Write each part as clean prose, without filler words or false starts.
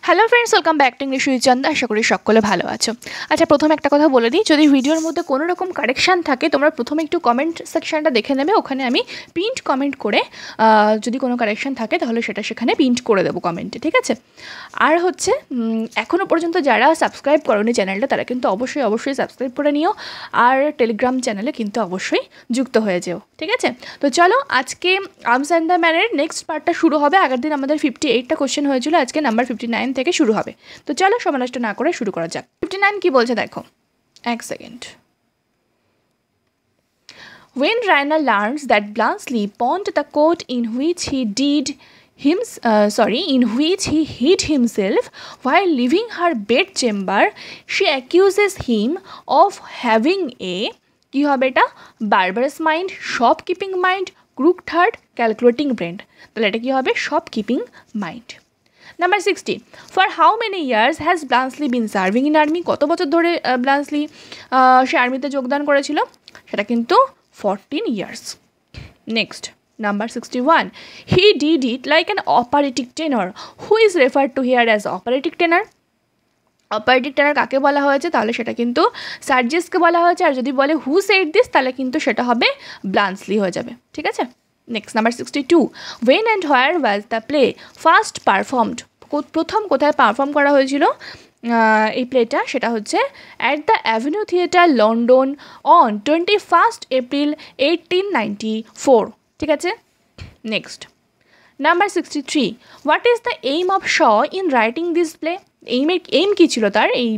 Hello friends, welcome back to English with Chanda. আশা করি সকলে ভালো আছো। আচ্ছা, প্রথমে একটা কথা বলে দিই, যদি ভিডিওর মধ্যে কোনো রকম কারেকশান থাকে তোমরা প্রথমে একটু কমেন্ট সেকশনটা দেখে নেবে। ওখানে আমি পিন্ট কমেন্ট করে যদি কোনো কারেকশান থাকে তাহলে সেটা সেখানে পিন্ট করে দেবো কমেন্টে, ঠিক আছে? আর হচ্ছে এখনও পর্যন্ত যারা সাবস্ক্রাইব করোনি চ্যানেলটা তারা কিন্তু অবশ্যই সাবস্ক্রাইব করে নিও, আর টেলিগ্রাম চ্যানেলে কিন্তু অবশ্যই যুক্ত হয়ে যেও, ঠিক আছে? তো চলো, আজকে আর্মস অ্যান্ড দ্য ম্যানের নেক্সট পার্টটা শুরু হবে। আগের দিন আমাদের 58টা কোশ্চেন হয়েছিল, আজকে নাম্বার 59 থেকে শুরু হবে। তো চলো, সময় নষ্ট না করে শুরু করা যাক। 59 কি বলছে দেখো, এক second. When Rainer learns that Blansley pawned the coat in which he hid himself while leaving her bedchamber, she accuses him of having a কি হবে এটা, barbarous mind, shopkeeping mind, crooked heart, calculating brain। তাহলে এটা কি হবে, shopkeeping mind। Number 60, for how many years has Bluntschli been serving in army? কত বছর ধরে ব্লান্সলি সে আর্মিতে যোগদান করেছিল? সেটা কিন্তু 14 years. Next, number 61, he did it like an operatic tenor. Who is refer to here as operatic tenor? Operatic tenor কাকে বলা হয়েছে? তাহলে সেটা কিন্তু সার্জিসকে বলা হয়েছে। আর যদি বলে হু সেড দিস, তাহলে কিন্তু সেটা হবে ব্লান্সলি হয়ে যাবে, ঠিক আছে? Next, number 62, when and where was the play first performed? প্রথম কোথায় পারফর্ম করা হয়েছিল এই প্লেটা? সেটা হচ্ছে at the avenue theatre, London, on 21 April 1894, ঠিক আছে? Next, number 63, what is the aim of Shaw in writing this play? Aim কী ছিল তার এই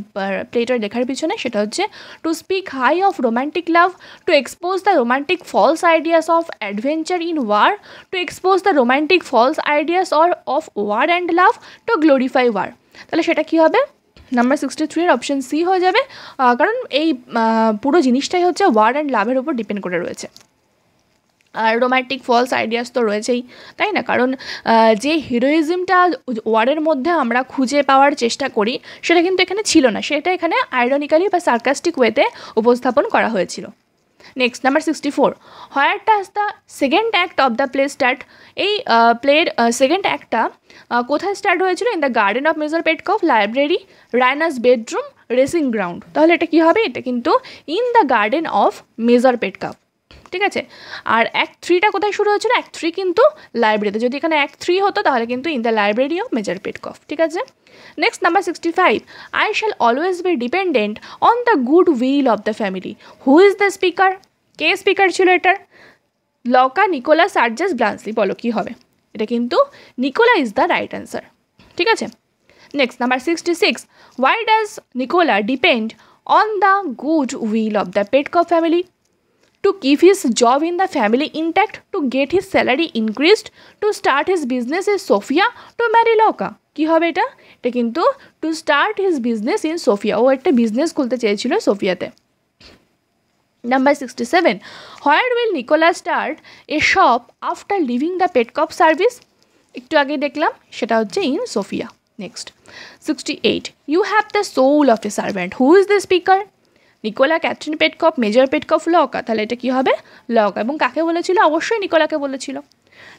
প্লেটার লেখার পিছনে? সেটা হচ্ছে to speak high of romantic love, to expose the romantic false ideas of adventure in war, to expose the romantic false ideas of war and love, to glorify war. তাহলে সেটা কী হবে? নাম্বার 63 এর অপশন সি হয়ে যাবে, কারণ এই পুরো জিনিসটাই হচ্ছে ওয়ার অ্যান্ড লাভের উপর ডিপেন্ড করে রয়েছে। আর রোম্যান্টিক ফলস আইডিয়াস তো রয়েছেই, তাই না? কারণ যে হিরোইজমটা ওয়ারের মধ্যে আমরা খুঁজে পাওয়ার চেষ্টা করি সেটা কিন্তু এখানে ছিল না, সেটা এখানে আইরনিক্যালি বা সার্কাস্টিক ওয়েতে উপস্থাপন করা হয়েছিল। Next, number 64, where does the second act of the play start? এই প্লের সেকেন্ড অ্যাক্টটা কোথায় স্টার্ট হয়েছিল? In the garden of Major Petkoff, library, Raina's bedroom, racing ground. তাহলে এটা কী হবে? এটা কিন্তু in the garden of Major Petkoff, ঠিক আছে? আর অ্যাক্ট 3টা কোথায় শুরু হয়েছিল? অ্যাক্ট 3 কিন্তু লাইব্রেরিতে। যদি এখানে অ্যাক্ট 3 হতো তাহলে কিন্তু in the library of Major Petkoff, ঠিক আছে? Next, number 65, I shall always be dependent on the good will of the family. Who is the speaker? কে স্পিকার ছিল এটার? Louka, Nicola, Sergius, Bluntschli. বলো কী হবে? এটা কিন্তু Nicola is the right answer, ঠিক আছে? Next, number 66, why does Nicola depend on the good will of the Petkoff family? To keep his job in the family intact, to get his salary increased, to start his business in Sofia, to marry Loka। কি হবে এটা? এটা কিন্তু to start his business in Sofia। ও একটা business খুলতে চেয়েছিল সোফিয়াতে। Number 67, where will Nicola start a shop after leaving the Petkoff service? একটু আগে দেখলাম, সেটা হচ্ছে in Sofia. Next, 68, you have the soul of a servant. Who is the speaker? Nicola, Catherine Petkoff, major Petkoff, Louka. তাহলে এটা কী হবে? লকা। এবং কাকে বলেছিল? অবশ্যই নিকোলাকে বলেছিল।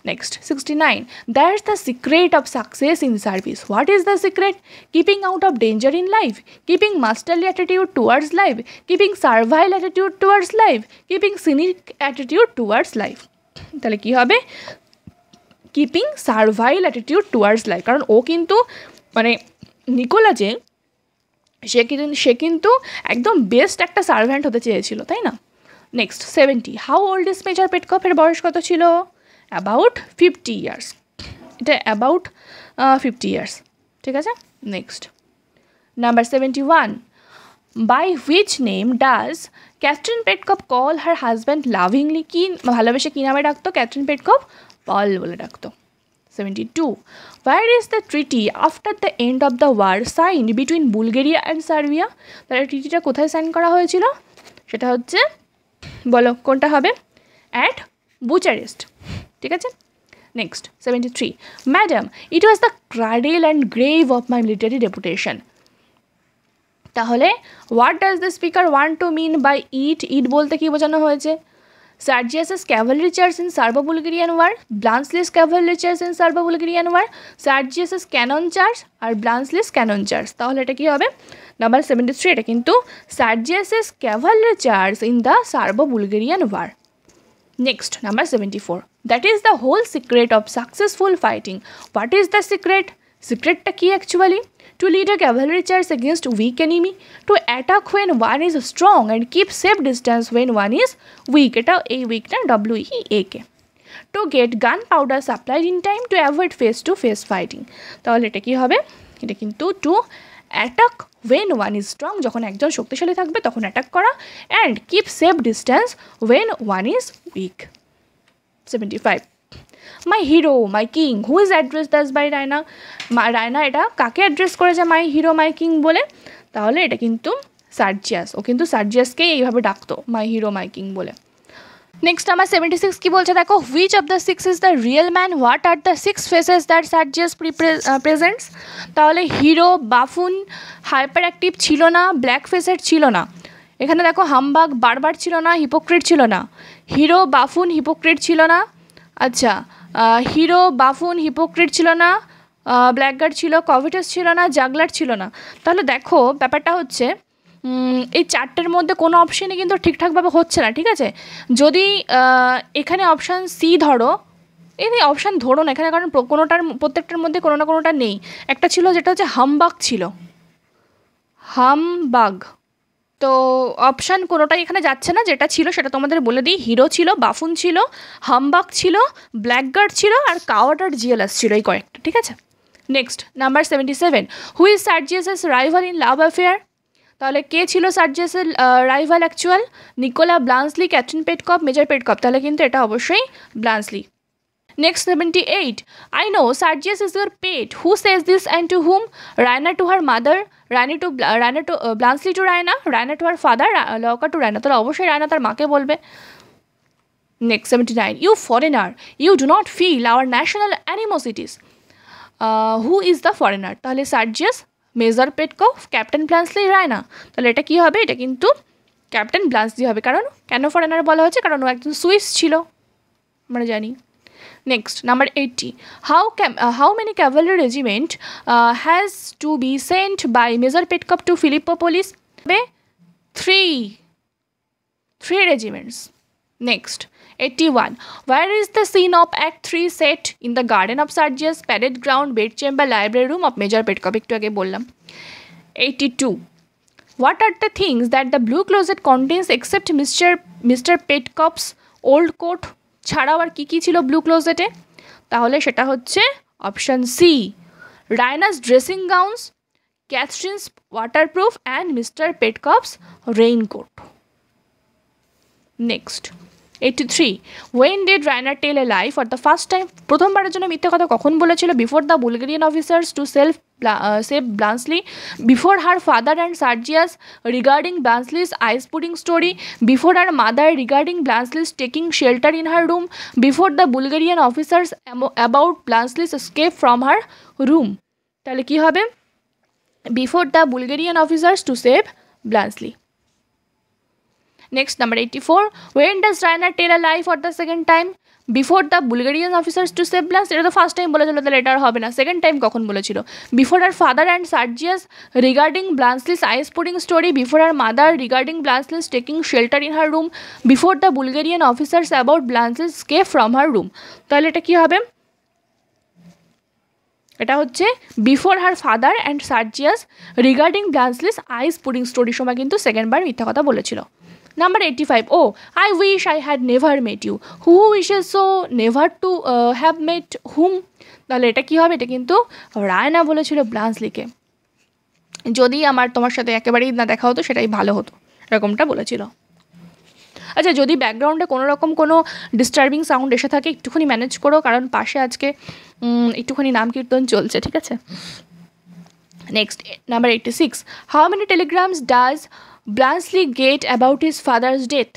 Next, 69, that's the secret of success in service. What is the secret? Keeping out of danger in life, keeping masterly attitude towards life, keeping servile attitude towards life, keeping cynic attitude towards life. তাহলে কী হবে? Keeping servile attitude towards life. কারণ ও কিন্তু মানে Nikola যে সে কিন্তু একদম বেস্ট একটা সার্ভেন্ট হতে চেয়েছিল, তাই না? Next, 70, how old is major পেটকফের বয়স কত ছিল? About 50 years. এটা অ্যাবাউট 50 ইয়ার্স, ঠিক আছে? Next, number 71, by which name does Catherine Petkoff call her husband lovingly? কি ভালোবেসে কী নামে ডাকতো ক্যাথরিন পেটকপ? পল বলে ডাকতো। 72, where is the treaty after the end of the war signed between Bulgaria and Serbia? তাহলে ট্রিটিটা কোথায় সাইন করা হয়েছিল? সেটা হচ্ছে, বলো কোনটা হবে? অ্যাট বুচারেস্ট, ঠিক আছে? Next, 73, madam, it was the cradle and grave of my military reputation. তাহলে what does the speaker want to mean by it? It বলতে কী বোঝানো হয়েছে? Sergius's cavalry charge in Serbo-Bulgarian War, Blansley's cavalry charge in Serbo-Bulgarian War, Sergius's cannon charge R Blansley's cannon charge। তাহলে এটা কি হবে? Number 73 এটা কিন্তু Sergius's cavalry charge in the Serbo-Bulgarian War। Next, number 74. That is the whole secret of successful fighting. What is the secret? Secret টা কি actually? To lead a cavalry charge against weak enemy, to attack when one is strong and keep safe distance when one is weak. এটা এই weak না WEAK. To get gunpowder supplied in time to avoid face to face fighting. তাহলে এটা কি হবে? এটা কিন্তু to attack when one is strong, যখন একজন শক্তিশালী থাকবে তখন অ্যাটাক করা, and keep safe distance when one is weak। 75. My hero, my king, who is addressed thus by Raina? Raina এটা কাকে অ্যাড্রেস করেছে মাই হিরো মাই কিং বলে? তাহলে এটা কিন্তু সার্জিয়াস, ও কিন্তু সার্জিয়াসকেই এইভাবে ডাকতো মাই হিরো মাই কিং বলে। নেক্সট আমার 76 কি বলছে দেখো, which of the six is the real man, what are the six faces that Sergius presents? তাহলে হিরো, বাফুন, হাইপার অ্যাক্টিভ ছিল না, ব্ল্যাক ফেসের ছিল না। এখানে দেখো হামবাগ, বারবার ছিল না, হিপোক্রেট ছিল না। হিরো, বাফুন, হিপোক্রেট ছিল না। আচ্ছা, হিরো, বাফুন, হিপোক্রেট ছিল না, ব্ল্যাকগার্ড ছিল, কভিটাস ছিল না, জাগলার ছিল না। তাহলে দেখো ব্যাপারটা হচ্ছে এই চারটের মধ্যে কোনো অপশানই কিন্তু ঠিকঠাকভাবে হচ্ছে না, ঠিক আছে? যদি এখানে অপশান সি ধরো, এই অপশান ধরো না এখানে, কারণ প্রত্যেকটার মধ্যে কোনো না কোনোটা নেই। একটা ছিল যেটা হচ্ছে হামবাগ ছিল, হামবাগ, তো অপশান কোনোটাই এখানে যাচ্ছে না। যেটা ছিল সেটা তোমাদের বলে দিই, হিরো ছিল, বাফুন ছিল, হামবাগ ছিল, ব্ল্যাকগার্ড ছিল, আর কাওয়ার্ড আর জিএলএস ছিল, এই কয়েকটা, ঠিক আছে? Next number 77, who is Sergius's rival in love affair? তাহলে কে ছিল সার্জিয়াসের rival actual? Nicola Bluntschli, captain Petkoff, major Petkoff. তাহলে কিন্তু এটা অবশ্যই ব্লান্সলি। Next 78. I know Sergius is your pet. Who says this and to whom? Raina to her mother, Raina to Blansley to Raina, Raina to her father, Loka to Raina. তাহলে অবশ্যই রায়না তার মাকে বলবে। Next 79. You foreigner, you do not feel our national animosities. Who is the foreigner? তাহলে Sergius, major পেটকপ, captain ব্লান্সলি, Raina. তাহলে এটা কি হবে? এটা কিন্তু ক্যাপ্টেন ব্লান্সলি হবে। কারণ কেন ফরেনার বলা হচ্ছে? কারণ ও একজন সুইস ছিল, আমরা জানি। Next, number 80. How many cavalry regiment has to be sent by Major Petkov to Philippopolis? 3 regiments. Next, 81. Where is the scene of Act 3 set? In the garden of Sergius, parade ground, bedchamber, library room of Major Petkov. একটু আগে বললাম। 82. What are the things that the blue closet contains except Mr. Petkov's old coat? ছাড়াও আর কী ছিল blue ক্লোজেটে? তাহলে সেটা হচ্ছে option C, Raina's dressing gowns, Catherine's waterproof and mister Petkoff's raincoat. Next 83. When did Raina tell a lie for the first time? প্রথমবারের জন্য মিথ্যে কথা কখন বলেছিল? Before the Bulgarian officers to save Blansley, before her father and Sergius regarding Blansley's ice pudding story, before her mother regarding Blansley's taking shelter in her room, before the Bulgarian officers about Blansley's escape from her room. তাহলে কি হবে? Before the Bulgarian officers to save Blansley. Next, number 84. When does Raina tell a lie for the second time? Before the Bulgarian officers to save Blansley. এটা তো first time বলেছিল, তাহলে এটা আর হবে না। সেকেন্ড টাইম কখন বলেছিল? Before her father and Sergius regarding Blansley's ice pudding story, before her mother regarding Blansley's taking shelter in her room, before the Bulgarian officers about Blansley's escape from her room. তাহলে এটা কি হবে? এটা হচ্ছে before her father and Sergius regarding Bluntschli's ice pudding স্টোরির সময় কিন্তু সেকেন্ডবার মিথ্যা কথা বলেছিল। Number 85. Oh, I wish I had never met you. Who wishes so never to have met whom? তাহলে এটা কী হবে? এটা কিন্তু রায়না বলেছিল ব্লান্সলিকে, যদি তোমার সাথে একেবারেই না দেখা হতো সেটাই ভালো হতো, এরকমটা বলেছিল। আচ্ছা, যদি ব্যাকগ্রাউন্ডে কোনো রকম কোনো ডিস্টার্বিং সাউন্ড এসে থাকে একটুখানি ম্যানেজ করো, কারণ পাশে আজকে একটুখানি নাম কীর্তন চলছে, ঠিক আছে? Next number 86. How many telegrams does Blansley get about his father's death?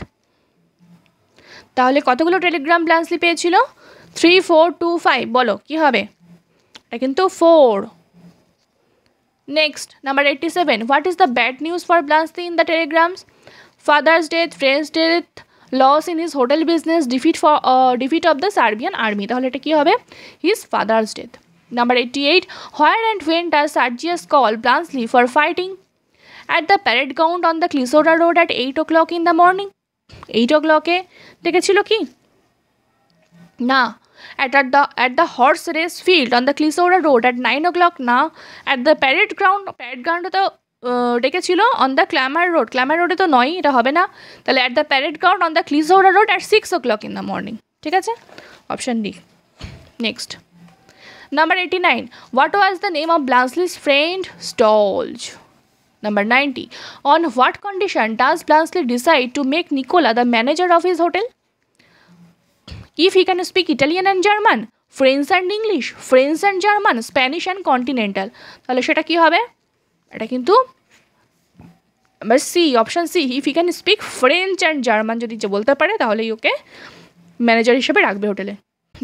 তাহলে কতগুলো টেলিগ্রাম ব্লান্সলি পেয়েছিল? 3, 4, 2, 5. বলো কি হবে? এটা কিন্তু 4. Next number 87. What is the bad news for Blansley in the telegrams? Father's death, friend's death, loss in his hotel business, defeat of the Serbian army, তাহলে এটা কী হবে? His father's death. Number 88, where and when does Sergius call Bluntschli for fighting? At the parade ground on the Klissoura road at 8 o'clock in the morning. 8 o'clock ডেকেছিল কি? না। at the horse race field on the Clisora road at 9 o'clock, না। at the parade ground তো ডেকেছিল on the ক্ল্যামার road, ক্ল্যামার রোডে তো নয়, এটা হবে না। তাহলে at the parade ground on the Clisora road at 6 o'clock in the morning, ঠিক আছে, option D. Next, number 89, what was the name of Blansley's friend Stolz? Number 90, on what condition does Blansley decide to make Nicola the manager of his hotel? If he can speak Italian and German, French and English, French and German, Spanish and Continental, তাহলে সেটা কি হবে? এটা কিন্তু number C, option C, if he can speak French and German, যদি যে বলতে পারে তাহলেই ওকে ম্যানেজার হিসেবে রাখবে হোটেলে।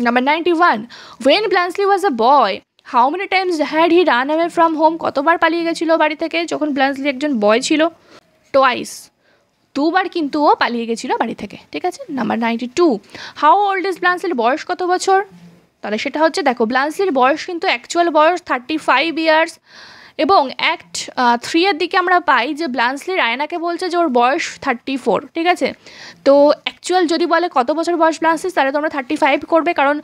Number 91, when Blansley was a boy, how many times had he run away from home? কতবার পালিয়ে গেছিলো বাড়ি থেকে যখন ব্লান্সলি একজন বয় ছিল? টুয়াইস, দুবার কিন্তু ও পালিয়ে গেছিলো বাড়ি থেকে, ঠিক আছে। নাম্বার 92, হাউ ওল্ড ইজ ব্লান্সলির বয়স কত বছর? তাহলে সেটা হচ্ছে, দেখো ব্লান্সলির বয়স কিন্তু অ্যাকচুয়াল বয়স 35 ইয়ার্স, এবং অ্যাক্ট 3 এর দিকে আমরা পাই যে ব্লান্সলি রায়নাকে বলছে যে ওর বয়স 34, ঠিক আছে। তো অ্যাকচুয়াল যদি বলে কত বছর বয়স ব্লান্সলির, তাহলে তোমরা 35 করবে, কারণ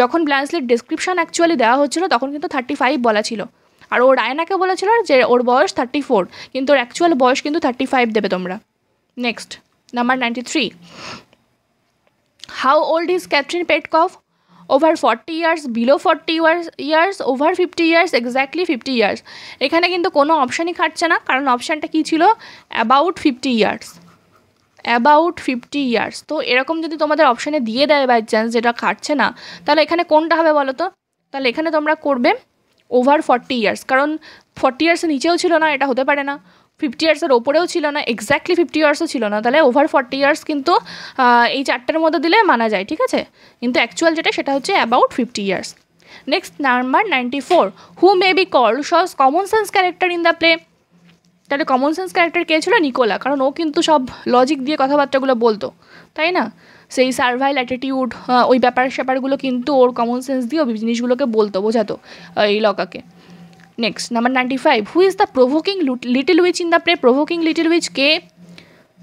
যখন ব্লান্সলির ডেসক্রিপশন অ্যাকচুয়ালি দেওয়া হচ্ছিলো তখন কিন্তু 35 বলা ছিল, আর ও রায়নাকে বলেছিল যে ওর বয়স 34, কিন্তু ওর অ্যাকচুয়াল বয়স কিন্তু 35 দেবে তোমরা। Next, number 93, how old is Catherine Petkoff? Over 40 years, below 40 years, over 50 years, exactly 50 years. এখানে কিন্তু কোনো অপশানই খাটছে না, কারণ অপশানটা কী ছিল? About 50 years, about 50 years. তো এরকম যদি তোমাদের অপশানে দিয়ে দেয় বাই চান্স যেটা খাটছে না, তাহলে এখানে কোনটা হবে বলো তো? তাহলে এখানে তোমরা করবে ওভার 40 ইয়ার্স, কারণ 40 ইয়ার্সের নিচেও ছিল না, এটা হতে পারে না, 50 ইয়ার্সের ওপরেও ছিল না, এক্স্যাক্টলি 50 ইয়ার্সও ছিল না, তাহলে ওভার 40 ইয়ার্স কিন্তু এই চারটের মধ্যে দিলে মানা যায়, ঠিক আছে। কিন্তু অ্যাকচুয়াল যেটা সেটা হচ্ছে about 50 years. Next, number 94, who may be called Shaw's common sense character in the play? তাহলে কমন সেন্স ক্যারেক্টার কে ছিল? নিকোলা, কারণ ও কিন্তু সব লজিক দিয়ে কথাবার্তাগুলো বলতো, তাই না? সেই সার্ভাইল অ্যাটিটিউড, ওই স্যাপারগুলো কিন্তু ওর কমন সেন্স দিয়ে ওই জিনিসগুলোকে বলতো, বোঝাতো এই লকাকে। Next, number 95, who is the provoking little witch in the play? Provoking little witch কে?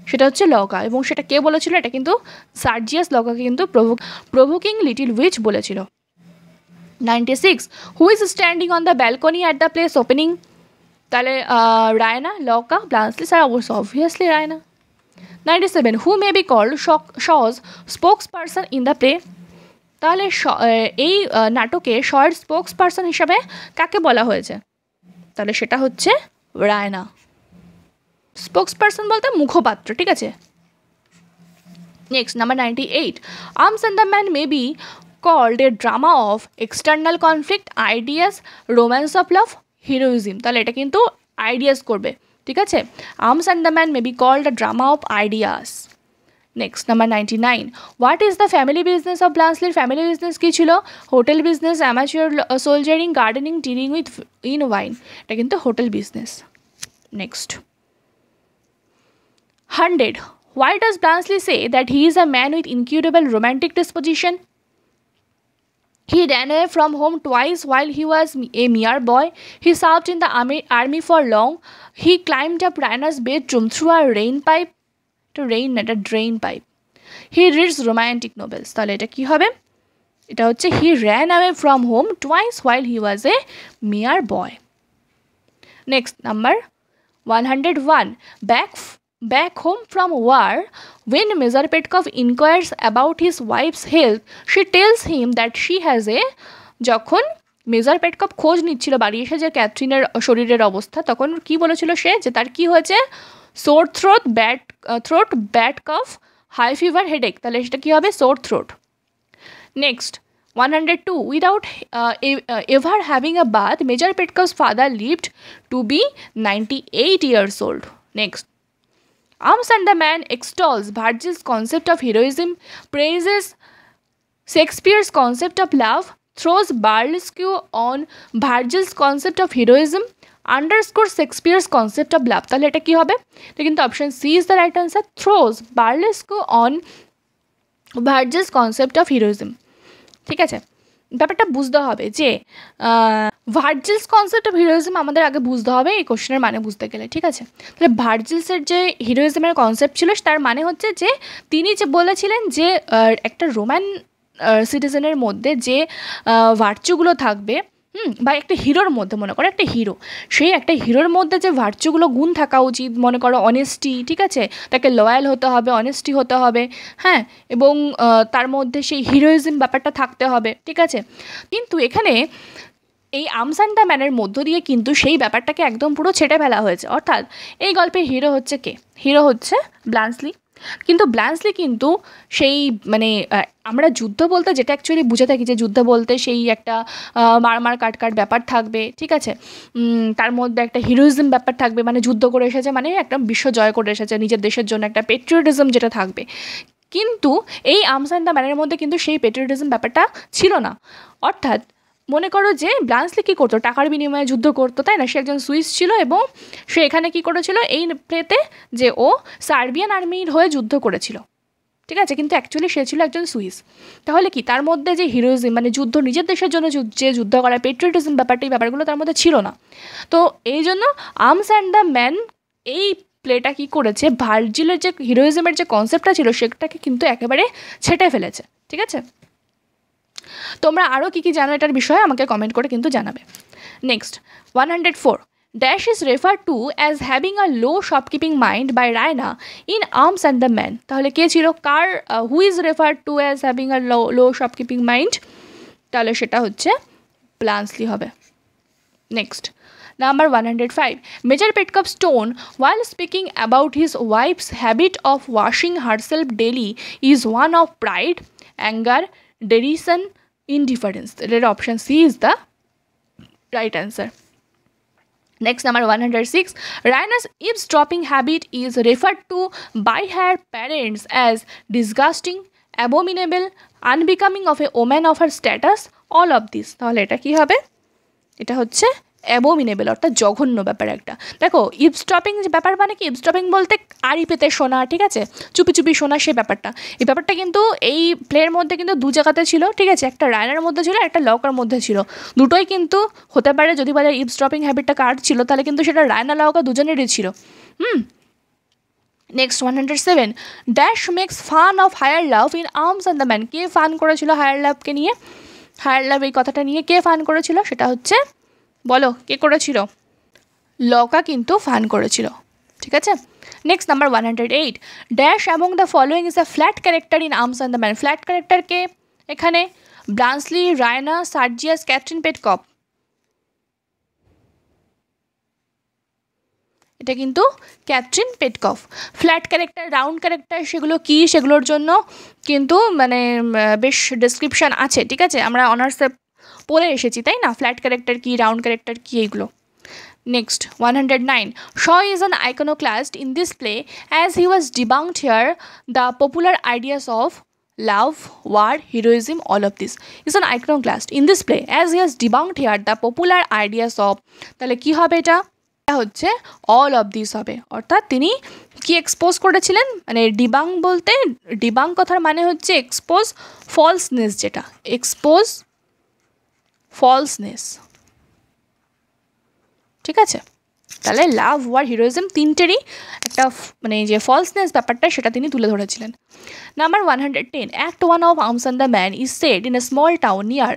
সেটা হচ্ছে লকা, এবং সেটা কে বলেছিল? এটা কিন্তু সার্জিয়াস লকাকে কিন্তু প্রভোকিং লিটল উইচ বলেছিল। 96, who is standing on the balcony at the play's opening? তাহলে রায়না, লকা, ব্লান্সলি, স্যার অবশ্য obviously Raina. 97, who may be called Shaw's spokesperson in the play? তাহলে এই নাটকে শয়ের স্পোক্স পারসন হিসাবে কাকে বলা হয়েছে? তাহলে সেটা হচ্ছে রায়না। স্পোক্স পারসন বলতে মুখপাত্র, ঠিক আছে। Next, number 98, arms and the man may be called a drama of external conflict, ideas, romance of love, heroism. তাহলে এটা কিন্তু আইডিয়াস করবে, ঠিক আছে। Arms and the man may be called a drama of ideas. Next, number 99, what is the family business of ব্লান্সলির? Family business কী ছিল? Hotel business, amateur soldiering, gardening, dealing with in wine. এটা কিন্তু hotel business. Next, 100, why does Blansley say that he is a man with incurable romantic disposition? He ran away from home twice while he was a mere boy. He served in the army for long. He climbed up Raina's bedroom through a drain pipe. He reads romantic novels. তাহলে এটা কি হবে? এটা হচ্ছে he ran away from home twice while he was a mere boy. Next, number 101, back home from war, when Mr. Petkov inquires about his wife's health, she tells him that she has a, যখন major পেটকপ খোঁজ নিচ্ছিল বাড়ি এসে যে ক্যাথরিনের শরীরের অবস্থা, তখন কি বলেছিল সে? যে তার কি হয়েছে? সোর থ্রোট, ব্যাড কফ, হাই ফিভার, হেডেক। তাহলে সেটা কী হবে? সোর throat. Next, 102, without ever having a bath, Major Petkov's father lived to be 98 years old. Next, Arms and the Man extols Virgil's concept of heroism, praises Shakespeare's concept of love, throws burlesque on Virgil's concept of heroism, underscores Shakespeare's concept of love. তাহলে এটা কি হবে? এটা কিন্তু option C is the right answer, throws burlesque on Virgil's concept of heroism. ঠিক আছে, ব্যাপারটা বুঝতে হবে যে ভার্জিলস কনসেপ্ট অফ হিরোইজম আমাদের আগে বুঝতে হবে এই কোশ্চেনের মানে বুঝতে গেলে। ঠিক আছে, তাহলে ভার্জিলসের যে হিরোইজমের কনসেপ্ট ছিল তার মানে হচ্ছে যে তিনি যে বলেছিলেন যে একটা রোমান সিটিজেনের মধ্যে যে ভার্চুগুলো থাকবে, বা একটা হিরোর মধ্যে, মনে করো একটা হিরো, সেই একটা হিরোর মধ্যে যে ভার্চুগুলো গুণ থাকা উচিত, মনে করো অনেস্টি, ঠিক আছে, তাকে লয়াল হতে হবে, অনেস্টি হতে হবে, হ্যাঁ, এবং তার মধ্যে সেই হিরোইজম ব্যাপারটা থাকতে হবে। ঠিক আছে, কিন্তু এখানে এই আর্মস অ্যান্ড দ্য ম্যানের মধ্য দিয়ে কিন্তু সেই ব্যাপারটাকে একদম পুরো ছেটে ফেলা হয়েছে। অর্থাৎ এই গল্পের হিরো হচ্ছে কে? হিরো হচ্ছে ব্ল্যান্সলি। কিন্তু ব্ল্যান্সলি কিন্তু সেই মানে আমরা যুদ্ধ বলতে যেটা অ্যাকচুয়ালি বুঝে থাকি যে যুদ্ধ বলতে সেই একটা মার কাট ব্যাপার থাকবে, ঠিক আছে, তার মধ্যে একটা হিরোইজম ব্যাপার থাকবে, মানে যুদ্ধ করে এসেছে মানে একটা বিশ্ব জয় করে এসেছে নিজের দেশের জন্য, একটা পেট্রিয়টিজম যেটা থাকবে। কিন্তু এই আর্মস অ্যান্ড দ্য ম্যানের মধ্যে কিন্তু সেই পেট্রিয়টিজম ব্যাপারটা ছিল না। অর্থাৎ মনে করো যে ব্ল্যান্সলি কী করতো, টাকার বিনিময়ে যুদ্ধ করতো, তাই না? সে একজন সুইস ছিল এবং সে এখানে কী করেছিল এই প্লেতে, যে ও সার্বিয়ান আর্মির হয়ে যুদ্ধ করেছিল, ঠিক আছে, কিন্তু অ্যাকচুয়ালি সে ছিল একজন সুইস। তাহলে কি তার মধ্যে যে হিরোইজম, মানে যুদ্ধ, নিজের দেশের জন্য যে যুদ্ধ করা, পেট্রিয়টিজম ব্যাপারটা, এই ব্যাপারগুলো তার মধ্যে ছিল না। তো এই জন্য আর্মস অ্যান্ড দ্য ম্যান এই প্লেটা কী করেছে, ভার্জিলের যে হিরোইজমের যে কনসেপ্টটা ছিল সেটাকে কিন্তু একেবারে ছেটে ফেলেছে। ঠিক আছে, তোমরা আরও কী কী জানো এটার বিষয়ে আমাকে কমেন্ট করে কিন্তু জানাবে। Next 104, dash is refer to as having a low shopkeeping mind by Raina in arms and the man. তাহলে কে ছিল, কার, who is refer to as having a low shopkeeping mind? তাহলে সেটা হচ্ছে ব্ল্যান্সলি হবে। Next number 105, Major Petkoff's tone while speaking about his wife's habit of washing herself daily is one of pride, anger, derision, indifference. The option C is the right answer. Next, number 106, Raina's eavesdropping habit is referred to by her parents as disgusting, abominable, unbecoming of a woman of her status. All of this. তাহলে এটা কি হবে? এটা হচ্ছে অ্যাবোমিনেবল, অর্থাৎ জঘন্য ব্যাপার একটা। দেখো ইভস্টপিং ব্যাপার মানে কি, ইভস্টপিং বলতে আড়ি পেতে শোনা, ঠিক আছে, চুপি চুপি শোনা, সেই ব্যাপারটা, এই ব্যাপারটা কিন্তু এই প্লের মধ্যে কিন্তু দু জায়গাতে ছিল। ঠিক আছে, একটা রায়নার মধ্যে ছিল, একটা লকার মধ্যে ছিল, দুটোই কিন্তু হতে পারে। যদি বলে ইভস্টপিং হ্যাবিটটা কার ছিল, তাহলে কিন্তু সেটা রায়না লকা দুজনেরই ছিল। Next 107, dash makes fun of higher love in arms and the Man. কে ফান করেছিল হায়ার লাভকে নিয়ে? হায়ার লাভ এই কথাটা নিয়ে কে ফান করেছিল? সেটা হচ্ছে, বলো কে করেছিল? লকা কিন্তু ফান করেছিল। ঠিক আছে, next number 108, dash among the following is a flat character in arms and the man. Flat character কে এখানে? Bluntschli, Raina, Sergius, captain Petkoff. এটা কিন্তু captain Petkoff. Flat character, round character, সেগুলো কি, সেগুলোর জন্য কিন্তু মানে বেশ ডেসক্রিপশান আছে। ঠিক আছে, আমরা অনার্সে পড়ে এসেছি, তাই না, ফ্ল্যাট ক্যারেক্টার কি, রাউন্ড ক্যারেক্টার কি, এইগুলো। Next 109, Shaw is an iconoclast in this play as he was debunked here the popular ideas of love, war, heroism, all of this. Is an iconoclast in this play as he has debunked here the popular ideas of, তাহলে কি হবে এটা? এটা হচ্ছে all of these হবে। অর্থাৎ তিনি কি এক্সপোজ করেছিলেন, মানে ডিবাং বলতে, ডিবাং কথার মানে হচ্ছে এক্সপোজ ফলসনেস, যেটা এক্সপোজ ফলসনেস। ঠিক আছে, তাহলে লাভ, ওয়ার, হিরোইজম তিনটেরই একটা মানে যে ফলসনেস ব্যাপারটা সেটা তিনি তুলে ধরেছিলেন। Number 110, act 1 of arms and the man is set in a small town near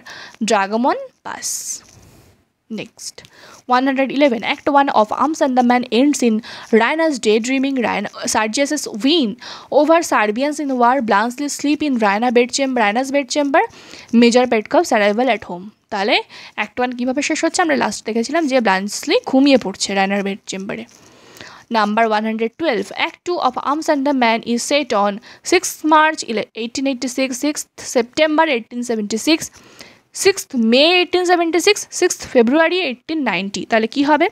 Dragoman pass. Next 111, Act 1 of Arms and the Man ends in Raina's daydreaming, Sargius's win over Serbians in war, Blansley's sleep in Raina's bedchamber, Major Petkoff's arrival at home. তাহলে act 1 কীভাবে শেষ হচ্ছে? আমরা last দেখেছিলাম যে ব্লান্সলি ঘুমিয়ে পড়ছে রায়নার bed চেম্বারে। Number 112, Act 2 of Arms and the Man is set on 6th March 1886, 6th September 1876, 6th May 1876, 6th February 1890। তাহলে কি হবে?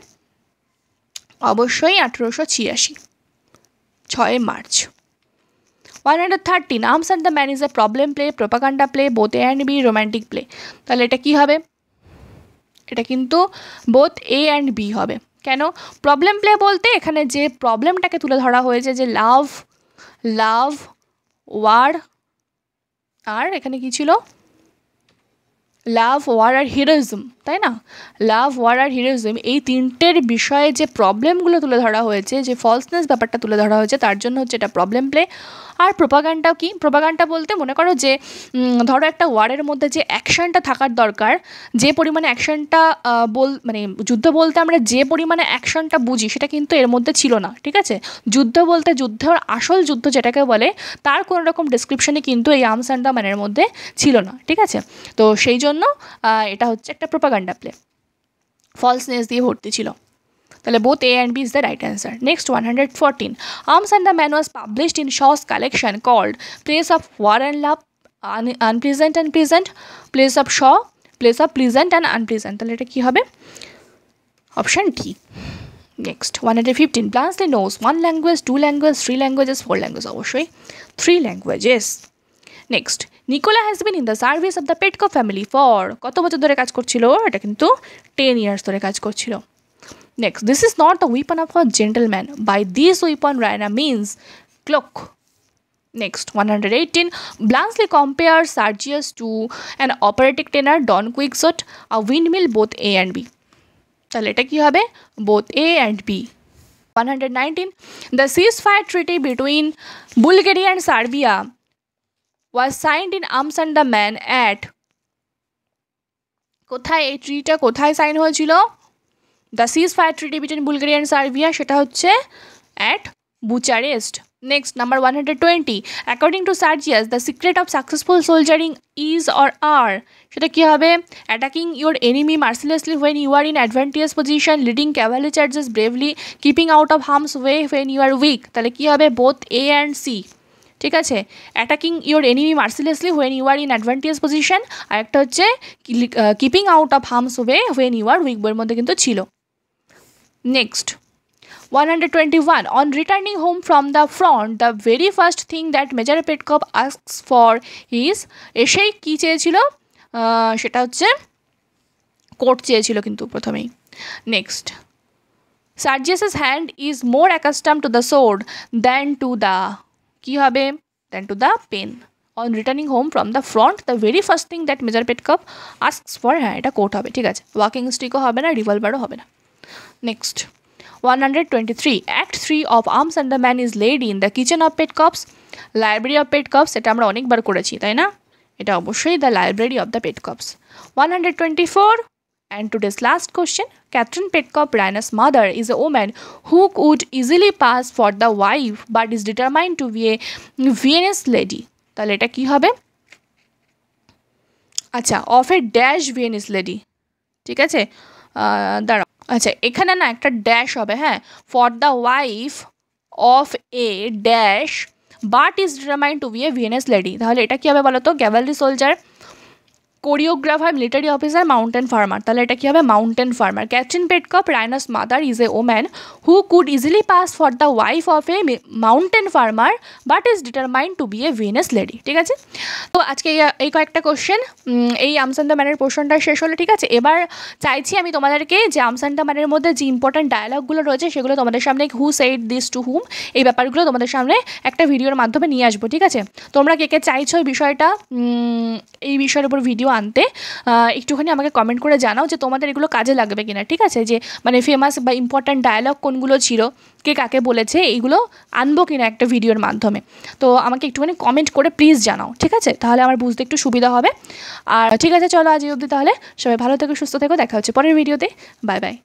অবশ্যই 1886, 6 March. 113, Arms and the Man is a problem play, propaganda play, both A and B, romantic play। তাহলে এটা কি হবে? এটা কিন্তু বোথ A and B হবে। কেন? প্রবলেম প্লে বলতে এখানে যে প্রবলেমটাকে তুলে ধরা হয়েছে, যে লাভ, ওয়ার, আর এখানে কি ছিল, লাভ, ওয়ার আর হিরোইজম, তাই না? লাভ, ওয়ার আর হিরোইজম, এই তিনটের বিষয়ে যে প্রবলেমগুলো তুলে ধরা হয়েছে, যে ফলসনেস ব্যাপারটা তুলে ধরা হয়েছে, তার জন্য হচ্ছে এটা প্রবলেম প্লে। আর প্রোপাগান্ডাও কি, প্রোপাগান্ডা বলতে মনে করো যে ধরো একটা ওয়ারের মধ্যে যে অ্যাকশনটা থাকার দরকার, যে পরিমাণে অ্যাকশনটা মানে যুদ্ধ বলতে আমরা যে পরিমাণে অ্যাকশনটা বুঝি সেটা কিন্তু এর মধ্যে ছিল না, ঠিক আছে? যুদ্ধ বলতে যুদ্ধের আসল যুদ্ধ যেটাকে বলে তার কোনো রকম ডিসক্রিপশনই কিন্তু এই আর্মস অ্যান্ড দ্য ম্যানের মধ্যে ছিল না, ঠিক আছে? তো সেই জন্য এটা হচ্ছে একটা প্রোপাগান্ডা প্লে, ফলসনেস দিয়ে ভর্তি ছিল। তাহলে both A and B is the right answer. Next 114. Arms and the Man was published in Shaw's collection called Place of War and Love, Unpleasant and Pleasant, Place of Shaw, Place of Pleasant and Unpleasant. তাহলে এটা কি হবে? Option D. Next 115. Blanchely knows 1 language, 2 languages, 3 languages, 4 languages. অবশ্যই 3 languages. Next, Nicola has been in the service of the Petkoff family for কত বছর ধরে কাজ করছিল? এটা কিন্তু 10 years ধরে কাজ করছিল। Next, this is not the weapon of a gentleman. By this weapon, Raina means cloak. Next, 118. Blanchely compares Sergius to an operatic tenor, Don Quixote, a windmill, both A and B. তাহলে এটা কি হবে? Both A and B. 119. The ceasefire treaty between Bulgaria and Serbia was signed in Arms and the Man at কোথায়? এই ট্রিটা কোথায় sign হয়েছিল? The ceasefire treaty between Bulgaria and Serbia, সেটা হচ্ছে at Bucharest. Next, number 120. According to Sergius, the secret of successful soldiering is or আর, সেটা কী হবে? Attacking your enemy mercilessly when you are in advantage position, leading cavalry charges bravely, keeping out of harm's way when you are weak. তাহলে কী হবে? Both A and C, ঠিক আছে? Attacking your enemy mercilessly when you are in advantage position, আর একটা হচ্ছে keeping out of harm's way when you are weak, বইয়ের মধ্যে কিন্তু ছিল। Next, 121. On returning home from the front, the very first thing that Major Petkov asks for is, এসেই কী চেয়েছিল? সেটা হচ্ছে কোট চেয়েছিল কিন্তু প্রথমেই। Next, Sergius's hand is more accustomed to the sword than to the, কী হবে? Than to the pen. On returning home from the front, the very first thing that Major Petkov asks for, হ্যাঁ এটা coat হবে, ঠিক আছে? Walking স্টিকও হবে না, রিভলভারও হবে না। Next, 123. Act 3 of Arms and the Man is laid in the kitchen of Petkov's, Library of Petkov's, এটা আমরা অনেকবার করেছি, তাই না? এটা অবশ্যই the Library of the Petkov's. 124. And today's last question. Catherine Petkov, Raina's mother, is a woman who could easily pass for the wife but is determined to be a Viennese lady. তাহলে এটা কি হবে? আচ্ছা, of a dash Venice lady, ঠিক আছে? দাঁড়াও, আচ্ছা এখানে না একটা ড্যাশ হবে, হ্যাঁ, for the wife of a dash but is determined to be a Viennese lady. তাহলে এটা কী হবে বলো তো? Cavalry soldier, choreographer, military officer, mountain farmer. তাহলে এটা কী হবে? Mountain farmer. Catherine Petkoff, Raina's mother, is a woman who could easily pass for the wife of a mountain farmer but is determined to be a Viennese lady, ঠিক আছে? তো আজকে এই কয়েকটা কোশ্চেন, এই আর্মস অ্যান্ড দ্য ম্যানের পোর্শনটা শেষ হলো, ঠিক আছে? এবার চাইছি আমি তোমাদেরকে যে আর্মস অ্যান্ড দ্য ম্যানের মধ্যে যে ইম্পর্ট্যান্ট ডায়ালগগুলো রয়েছে সেগুলো তোমাদের সামনে, হু সেড দিস টু হুম, এই ব্যাপারগুলো তোমাদের সামনে একটা ভিডিওর মাধ্যমে নিয়ে আসবো, ঠিক আছে? তোমরা কে কে চাইছো এই বিষয়টা, এই বিষয়ের উপর ভিডিও আনতে, একটুখানি আমাকে কমেন্ট করে জানাও যে তোমাদের এগুলো কাজে লাগবে কিনা, ঠিক আছে? যে মানে ফেমাস বা ইম্পর্ট্যান্ট ডায়ালগ কোনগুলো ছিল, কে কাকে বলেছে, এইগুলো আনবো কিনা একটা ভিডিওর মাধ্যমে। তো আমাকে একটুখানি কমেন্ট করে প্লিজ জানাও, ঠিক আছে? তাহলে আমার বুঝতে একটু সুবিধা হবে। আর ঠিক আছে, চলো আজ এই অবধি, তাহলে সবাই ভালো থেকো, সুস্থ থেকো, দেখা হচ্ছে পরের ভিডিওতে। Bye bye.